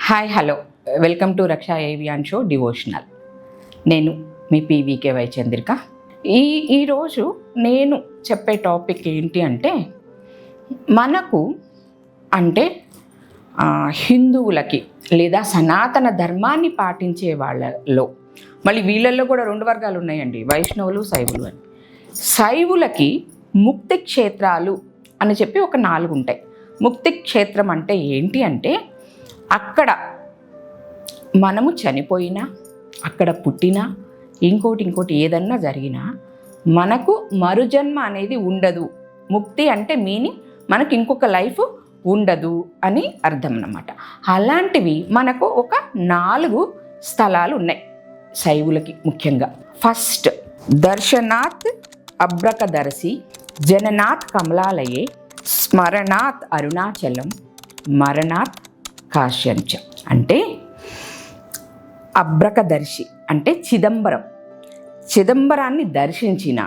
Hi hello welcome to Raksha avian show devotional. నేను మీ PVK Chandrika. ఈరోజు నేను చెప్పే టాపిక్ ఏంటి అంటే, మనకు అంటే హిందువులకి లేదా సనాతన ధర్మాన్ని పాటించే వాళ్ళలో, మళ్ళీ వీళ్ళల్లో కూడా రెండు వర్గాలు ఉన్నాయండి, వైష్ణవులు శైవులు అని. శైవులకి ముక్తి క్షేత్రాలు అని చెప్పి ఒక 4 ఉంటాయి. ముక్తి క్షేత్రం అంటే ఏంటి అంటే, అక్కడ మనము చనిపోయినా, అక్కడ పుట్టినా, ఇంకోటి ఏదన్నా జరిగినా మనకు మరుజన్మ అనేది ఉండదు. ముక్తి అంటే మీనింగ్ మనకు ఇంకొక లైఫ్ ఉండదు అని అర్థం అన్నమాట. అలాంటివి మనకు ఒక 4 స్థలాలు ఉన్నాయి శైవులకి ముఖ్యంగా. ఫస్ట్, దర్శనాత్ అభ్రకదర్శి, జననాత్ కమలాలయే, స్మరణాత్ అరుణాచలం, మరణాత్ కాశ్యంచ. అంటే అభ్రకదర్శి అంటే చిదంబరాన్ని దర్శించిన,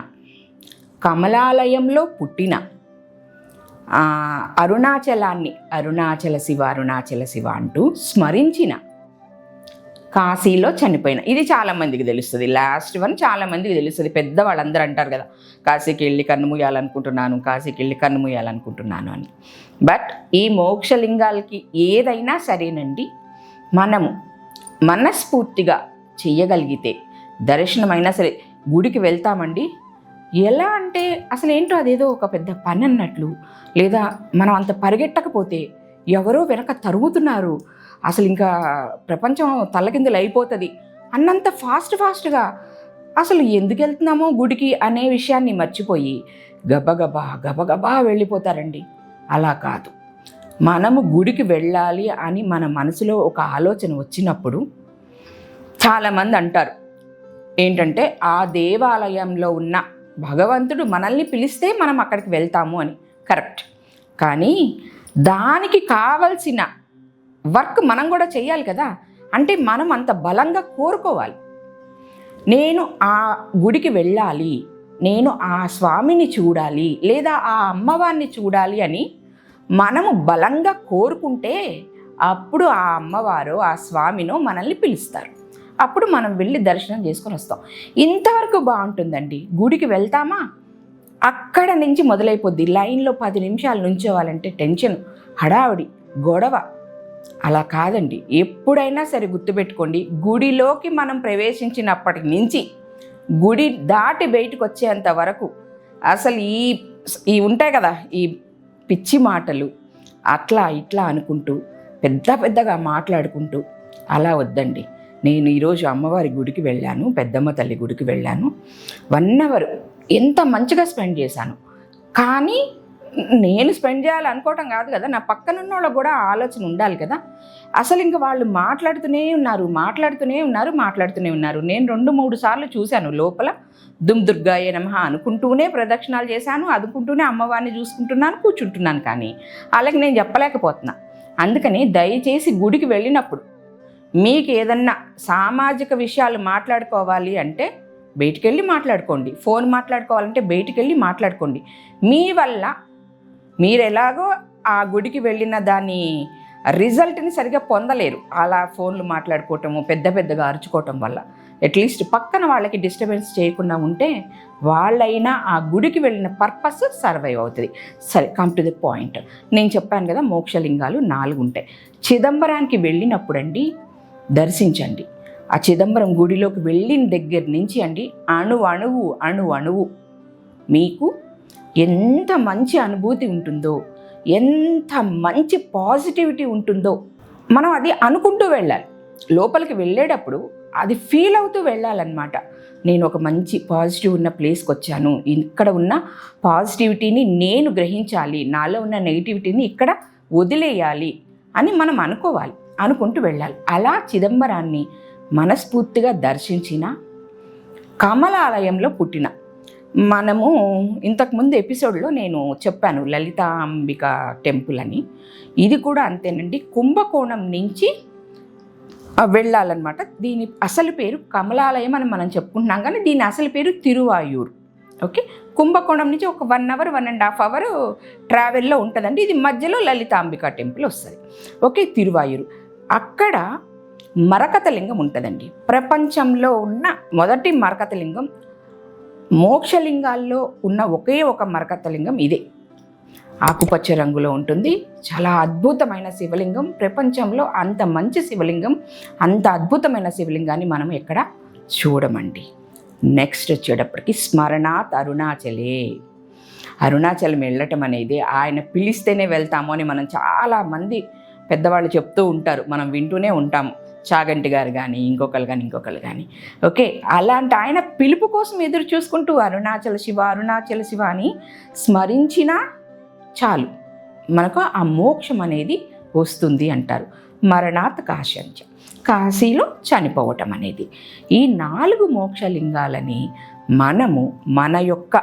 కమలాలయంలో పుట్టిన, అరుణాచలాన్ని అరుణాచల శివ అంటూ స్మరించిన, కాశీలో చనిపోయిన. ఇది చాలామందికి తెలుస్తుంది. లాస్ట్ వన్ చాలామందికి తెలుస్తుంది. పెద్దవాళ్ళందరూ అంటారు కదా, కాశీకి వెళ్ళి కన్ను మూయాలనుకుంటున్నాను అని. బట్ ఈ మోక్షలింగాలకి ఏదైనా సరేనండి, మనము మనస్ఫూర్తిగా చెయ్యగలిగితే, దర్శనమైనా సరే గుడికి వెళ్తామండి. ఎలా అంటే అసలు ఏంటో అదేదో ఒక పెద్ద పని అన్నట్లు, లేదా మనం అంత పరిగెట్టకపోతే ఎవరో వెనక తరుగుతున్నారు, అసలు ఇంకా ప్రపంచం తల్లకిందులు అయిపోతుంది అన్నంత ఫాస్ట్గా అసలు ఎందుకు వెళ్తున్నామో గుడికి అనే విషయాన్ని మర్చిపోయి గబగబా వెళ్ళిపోతారండి. అలా కాదు, మనము గుడికి వెళ్ళాలి అని మన మనసులో ఒక ఆలోచన వచ్చినప్పుడు, చాలామంది అంటారు ఏంటంటే, ఆ దేవాలయంలో ఉన్న భగవంతుడు మనల్ని పిలిస్తే మనం అక్కడికి వెళ్తాము అని. కరెక్ట్. కానీ దానికి కావలసిన వర్క్ మనం కూడా చేయాలి కదా. అంటే మనం అంత బలంగా కోరుకోవాలి. నేను ఆ గుడికి వెళ్ళాలి, నేను ఆ స్వామిని చూడాలి, లేదా ఆ అమ్మవారిని చూడాలి అని మనము బలంగా కోరుకుంటే అప్పుడు ఆ అమ్మవారు ఆ స్వామినో మనల్ని పిలుస్తారు. అప్పుడు మనం వెళ్ళి దర్శనం చేసుకొని వస్తాం. ఇంతవరకు బాగుంటుందండి. గుడికి వెళ్తామా, అక్కడ నుంచి మొదలైపోద్ది. లైన్లో 10 నిమిషాలు నుంచోవాలంటే టెన్షన్, హడావిడి, గొడవ. అలా కాదండి. ఎప్పుడైనా సరే గుర్తుపెట్టుకోండి, గుడిలోకి మనం ప్రవేశించినప్పటి నుంచి గుడి దాటి బయటకు వచ్చేంత వరకు అసలు ఈ ఉంటాయి కదా, ఈ పిచ్చి మాటలు అట్లా ఇట్లా అనుకుంటూ పెద్దగా మాట్లాడుకుంటూ అలా వద్దండి. నేను ఈరోజు అమ్మవారి గుడికి వెళ్ళాను, పెద్దమ్మ తల్లి గుడికి వెళ్ళాను, 1 అవర్ ఎంత మంచిగా స్పెండ్ చేశాను. కానీ నేను స్పెండ్ చేయాలనుకోవటం కాదు కదా, నా పక్కనున్న వాళ్ళకు కూడా ఆలోచన ఉండాలి కదా. అసలు ఇంకా వాళ్ళు మాట్లాడుతూనే ఉన్నారు. నేను 2-3 సార్లు చూశాను. లోపల దుమ్ దుర్గాయే నమః అనుకుంటూనే ప్రదక్షిణాలు చేశాను, అనుకుంటూనే అమ్మవారిని చూసుకుంటున్నాను, కూర్చుంటున్నాను. కానీ అలాగే నేను చెప్పలేకపోతున్నా. అందుకని దయచేసి గుడికి వెళ్ళినప్పుడు మీకు ఏదన్నా సామాజిక విషయాలు మాట్లాడుకోవాలి అంటే బయటికి వెళ్ళి మాట్లాడుకోండి. ఫోన్ మాట్లాడుకోవాలంటే బయటికి వెళ్ళి మాట్లాడుకోండి. మీ వల్ల మీరు ఎలాగో ఆ గుడికి వెళ్ళిన దాని రిజల్ట్ని సరిగా పొందలేరు. అలా ఫోన్లు మాట్లాడుకోవటము, పెద్దగా అరుచుకోవటం వల్ల. అట్లీస్ట్ పక్కన వాళ్ళకి డిస్టర్బెన్స్ చేయకుండా ఉంటే వాళ్ళైనా ఆ గుడికి వెళ్ళిన పర్పస్ సర్వైవ్ అవుతుంది. సరే, కమ్ టు ది పాయింట్. నేను చెప్పాను కదా, మోక్షలింగాలు 4 ఉంటాయి. చిదంబరానికి వెళ్ళినప్పుడు అండి దర్శించండి. ఆ చిదంబరం గుడిలోకి వెళ్ళిన దగ్గర నుంచి అండి అణువు మీకు ఎంత మంచి అనుభూతి ఉంటుందో, ఎంత మంచి పాజిటివిటీ ఉంటుందో మనం అది అనుకుంటూ వెళ్ళాలి. లోపలికి వెళ్ళేటప్పుడు అది ఫీల్ అవుతూ వెళ్ళాలన్నమాట. నేను ఒక మంచి పాజిటివ్ ఉన్న ప్లేస్కి వచ్చాను, ఇక్కడ ఉన్న పాజిటివిటీని నేను గ్రహించాలి, నాలో ఉన్న నెగిటివిటీని ఇక్కడ వదిలేయాలి అని మనం అనుకోవాలి, అనుకుంటూ వెళ్ళాలి. అలా చిదంబరాన్ని మనస్ఫూర్తిగా దర్శించిన, కమలాలయంలో పుట్టిన, మనము ఇంతకుముందు ఎపిసోడ్లో నేను చెప్పాను లలితాంబిక టెంపుల్ అని. ఇది కూడా అంతేనండి, కుంభకోణం నుంచి వెళ్ళాలన్నమాట. దీని అసలు పేరు కమలాలయం అని మనం చెప్పుకుంటున్నాం, కానీ దీని అసలు పేరు తిరువాయూరు. ఓకే, కుంభకోణం నుంచి ఒక 1 అవర్ 1.5 అవర్ ట్రావెల్లో ఉంటుందండి. ఇది మధ్యలో లలితాంబిక టెంపుల్ వస్తుంది. ఓకే, తిరువాయూరు. అక్కడ మరకత లింగం ఉంటుందండి. ప్రపంచంలో ఉన్న మొదటి మరకత లింగం, మోక్షలింగాల్లో ఉన్న ఒకే ఒక మరకత లింగం ఇదే. ఆకుపచ్చ రంగులో ఉంటుంది. చాలా అద్భుతమైన శివలింగం. ప్రపంచంలో అంత మంచి శివలింగం, అంత అద్భుతమైన శివలింగాన్ని మనం ఎక్కడ చూడమండి. నెక్స్ట్ వచ్చేటప్పటికి స్మరణాత్ అరుణాచలే. అరుణాచలం వెళ్ళటం అనేది ఆయన పిలిస్తేనే వెళ్తాము అని మనం చాలామంది పెద్దవాళ్ళు చెప్తూ ఉంటారు, మనం వింటూనే ఉంటాము. చాగంటి గారు కానీ ఇంకొకరు కానీ ఓకే. అలాంటి ఆయన పిలుపు కోసం ఎదురు చూసుకుంటూ అరుణాచల శివ అని స్మరించినా చాలు, మనకు ఆ మోక్షం అనేది వస్తుంది అంటారు. మరణాత్ కాశంచ, కాశీలో చనిపోవటం అనేది. ఈ 4 మోక్షలింగాలని మనము మన యొక్క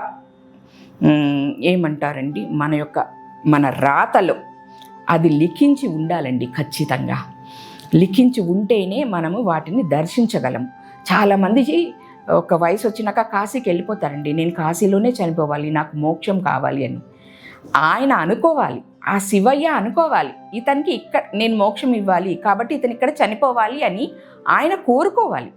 ఏమంటారండి, మన రాతలో అది లిఖించి ఉండాలండి. ఖచ్చితంగా లిఖించి ఉంటేనే మనము వాటిని దర్శించగలము. చాలామంది ఒక వయసు వచ్చినాక కాశీకి వెళ్ళిపోతారండి. నేను కాశీలోనే చనిపోవాలి, నాకు మోక్షం కావాలి అని. ఆయన అనుకోవాలి, ఆ శివయ్య అనుకోవాలి, ఇతనికి ఇక్కడ నేను మోక్షం ఇవ్వాలి కాబట్టి ఇతను ఇక్కడ చనిపోవాలి అని ఆయన కోరుకోవాలి.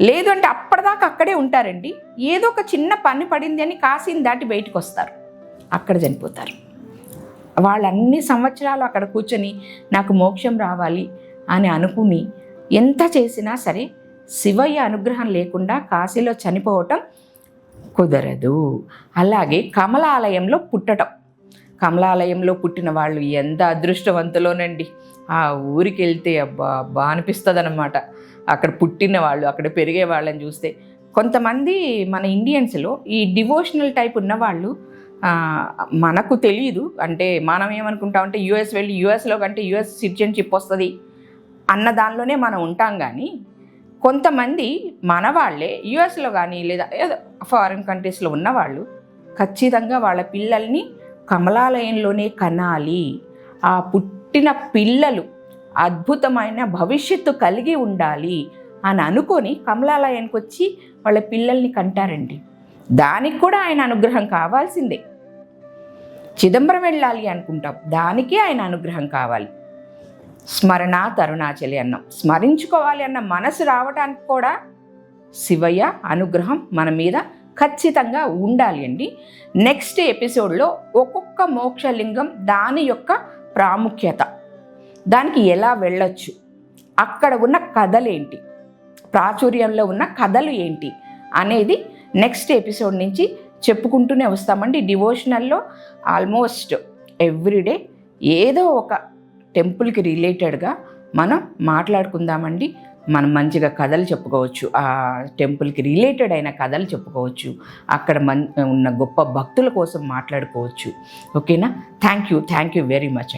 లేదు అంటే అప్పటిదాకా అక్కడే ఉంటారండి. ఏదో ఒక చిన్న పని పడింది అని కాశీని దాటి బయటకు వస్తారు, అక్కడ చనిపోతారు. వాళ్ళు అన్ని సంవత్సరాలు అక్కడ కూర్చొని నాకు మోక్షం రావాలి అని అనుకుని ఎంత చేసినా సరే శివయ్య అనుగ్రహం లేకుండా కాశీలో చనిపోవటం కుదరదు. అలాగే కమలాలయంలో పుట్టడం, కమలాలయంలో పుట్టిన వాళ్ళు ఎంత అదృష్టవంతులోనండి. ఆ ఊరికి వెళ్తే అబ్బా అనిపిస్తుంది అన్నమాట. అక్కడ పుట్టిన వాళ్ళు, అక్కడ పెరిగే వాళ్ళని చూస్తే. కొంతమంది మన ఇండియన్స్లో ఈ డివోషనల్ టైప్ ఉన్నవాళ్ళు మనకు తెలియదు, అంటే మనం ఏమనుకుంటామంటే యూఎస్ వెళ్ళి యూఎస్లో కంటే యూఎస్ సిటిజన్షిప్ వస్తుంది అన్న దానిలోనే మనం ఉంటాం. కానీ కొంతమంది మన వాళ్ళే యూఎస్లో కానీ లేదా ఏదో ఫారిన్ కంట్రీస్లో ఉన్నవాళ్ళు ఖచ్చితంగా వాళ్ళ పిల్లల్ని కమలాలయంలోనే కనాలి, ఆ పుట్టిన పిల్లలు అద్భుతమైన భవిష్యత్తు కలిగి ఉండాలి అని అనుకొని కమలాలయానికి వచ్చి వాళ్ళ పిల్లల్ని కంటారండి. దానికి కూడా ఆయన అనుగ్రహం కావాల్సిందే. చిదంబరం వెళ్ళాలి అనుకుంటాం, దానికే ఆయన అనుగ్రహం కావాలి. స్మరణాత్ అరుణాచలి అన్నాం, స్మరించుకోవాలి అన్న మనసు రావడానికి కూడా శివయ్య అనుగ్రహం మన మీద ఖచ్చితంగా ఉండాలి అండి. నెక్స్ట్ ఎపిసోడ్లో ఒక్కొక్క మోక్షలింగం దాని యొక్క ప్రాముఖ్యత, దానికి ఎలా వెళ్ళొచ్చు, అక్కడ ఉన్న కథలేంటి, ప్రాచుర్యంలో ఉన్న కథలు ఏంటి అనేది నెక్స్ట్ ఎపిసోడ్ నుంచి చెప్పుకుంటూనే వస్తామండి. డివోషనల్లో ఆల్మోస్ట్ ఎవ్రీడే ఏదో ఒక టెంపుల్కి రిలేటెడ్గా మనం మాట్లాడుకుందామండి. మనం మంచిగా కథలు చెప్పుకోవచ్చు, ఆ టెంపుల్కి రిలేటెడ్ అయిన కథలు చెప్పుకోవచ్చు, అక్కడ ఉన్న గొప్ప భక్తుల కోసం మాట్లాడుకోవచ్చు. ఓకేనా? Thank you very much.